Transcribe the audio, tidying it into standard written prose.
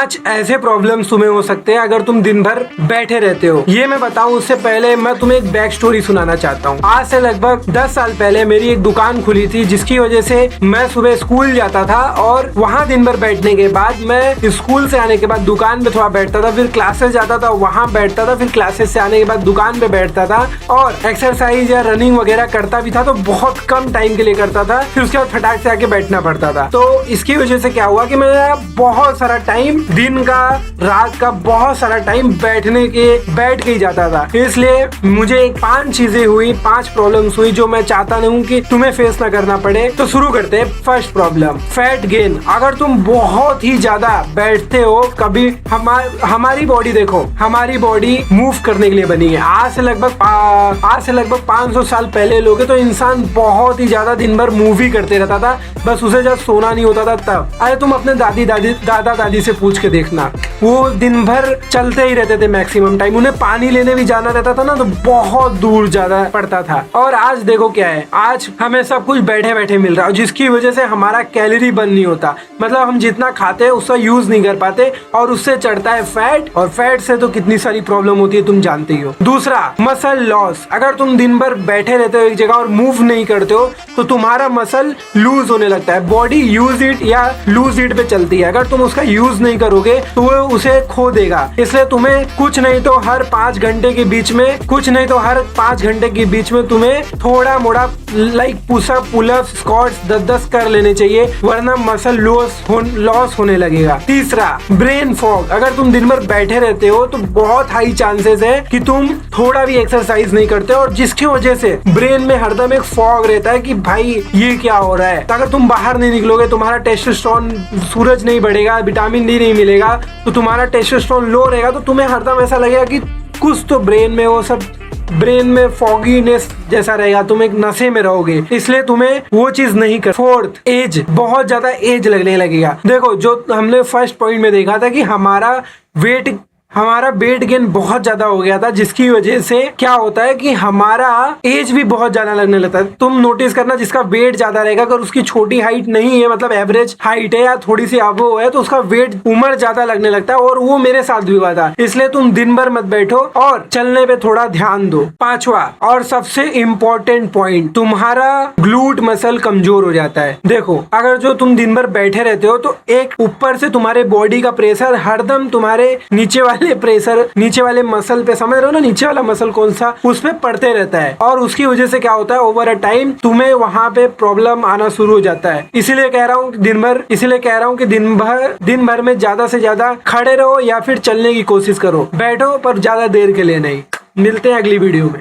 5 ऐसे प्रॉब्लम्स तुम्हें हो सकते हैं अगर तुम दिन भर बैठे रहते हो। ये मैं बताऊं उससे पहले मैं तुम्हें एक बैक स्टोरी सुनाना चाहता हूँ। आज से लगभग 10 साल पहले मेरी एक दुकान खुली थी, जिसकी वजह से मैं सुबह स्कूल जाता था और वहाँ दिन भर बैठने के बाद मैं स्कूल से आने के बाद दुकान पे थोड़ा बैठता था, फिर क्लासेस जाता था, वहाँ बैठता था, फिर क्लासेस से आने के बाद दुकान पे बैठता था और एक्सरसाइज या रनिंग वगैरह करता भी था, तो बहुत कम टाइम के लिए करता था। फिर उसके बाद फटाक से आके बैठना पड़ता था। तो इसकी वजह से क्या हुआ कि मेरा बहुत सारा टाइम दिन का रात का बहुत सारा टाइम बैठ के ही जाता था। इसलिए मुझे 5 चीजें हुई, 5 प्रॉब्लम्स हुई जो मैं चाहता नहीं हूँ कि तुम्हें फेस ना करना पड़े। तो शुरू करते हैं। First problem, fat gain. अगर तुम बहुत ही ज्यादा बैठते हो, कभी हमारी बॉडी देखो, हमारी बॉडी मूव करने के लिए बनी है। आज से लगभग 500 साल पहले लोग तो इंसान बहुत ही ज्यादा दिन भर मूव ही करते रहता था, बस उसे जब सोना नहीं होता था तब। अरे तुम अपने दादा दादी से पूछ के देखना, वो दिन भर चलते ही रहते थे मैक्सिमम टाइम। उन्हें पानी लेने भी जाना रहता था ना तो बहुत दूर जाना पड़ता था। और आज देखो क्या है, आज हमें सब कुछ बैठे बैठे मिल रहा है, जिसकी वजह से हमारा कैलोरी बर्न नहीं होता। मतलब हम जितना खाते हैं उसका यूज नहीं कर पाते और उससे चढ़ता है फैट, और फैट से तो कितनी सारी प्रॉब्लम होती है तुम जानते ही हो। दूसरा, मसल लॉस। अगर तुम दिन भर बैठे रहते हो एक जगह और मूव नहीं करते हो तो तुम्हारा मसल लूज होने लगता है। बॉडी यूज इट या लूज इट पे चलती है। अगर तुम उसका यूज नहीं करोगे तो वो उसे खो देगा। इसलिए तुम्हें कुछ नहीं तो हर 5 घंटे के बीच में तुम्हें थोड़ा मोड़ा लाइक पुशअप, पुलअप, स्क्वाट्स 10-10 कर लेने चाहिए, वरना मसल लॉस होने लगेगा। तीसरा, ब्रेन फॉग। अगर तुम दिन भर बैठे रहते हो तो बहुत हाई चांसेस है कि तुम थोड़ा भी एक्सरसाइज नहीं करते और जिसकी वजह से ब्रेन में हरदम एक फॉग रहता है कि भाई ये क्या हो रहा है। अगर तुम बाहर नहीं निकलोगे, तुम्हारा टेस्टोस्टेरोन, सूरज नहीं बढ़ेगा, विटामिन डी नहीं मिलेगा, तो तुम्हारा टेस्टोस्टेरोन लो रहेगा, तो तुम्हें हरदम ऐसा लगेगा कि कुछ तो ब्रेन में वो सब, ब्रेन में फॉगीनेस जैसा रहेगा, तुम एक नशे में रहोगे। इसलिए तुम्हें वो चीज नहीं कर। Fourth, edge. बहुत ज्यादा एज लगने लगेगा। देखो, जो हमने फर्स्ट पॉइंट में देखा था कि हमारा वेट गेन बहुत ज्यादा हो गया था, जिसकी वजह से क्या होता है कि हमारा एज भी बहुत ज्यादा लगने लगता है। तुम नोटिस करना, जिसका वेट ज्यादा रहेगा, अगर उसकी छोटी हाइट नहीं है, मतलब एवरेज हाइट है या थोड़ी सी अबव है, तो उसका वेट, उम्र ज्यादा लगने लगता है। और वो मेरे साथ भी हुआ था। इसलिए तुम दिन भर मत बैठो और चलने पे थोड़ा ध्यान दो। 5वां और सबसे इम्पोर्टेंट पॉइंट, तुम्हारा ग्लूट मसल कमजोर हो जाता है। देखो, अगर जो तुम दिन भर बैठे रहते हो तो एक ऊपर से तुम्हारे बॉडी का प्रेशर हरदम तुम्हारे नीचे वाले मसल पे, समझ रहे हो ना, नीचे वाला मसल कौन सा, उस पे पड़ते रहता है। और उसकी वजह से क्या होता है, ओवर अ टाइम तुम्हें वहां पे प्रॉब्लम आना शुरू हो जाता है। इसीलिए कह रहा हूँ कि दिन भर में ज्यादा से ज्यादा खड़े रहो या फिर चलने की कोशिश करो। बैठो पर ज्यादा देर के लिए नहीं। मिलते हैं अगली वीडियो में।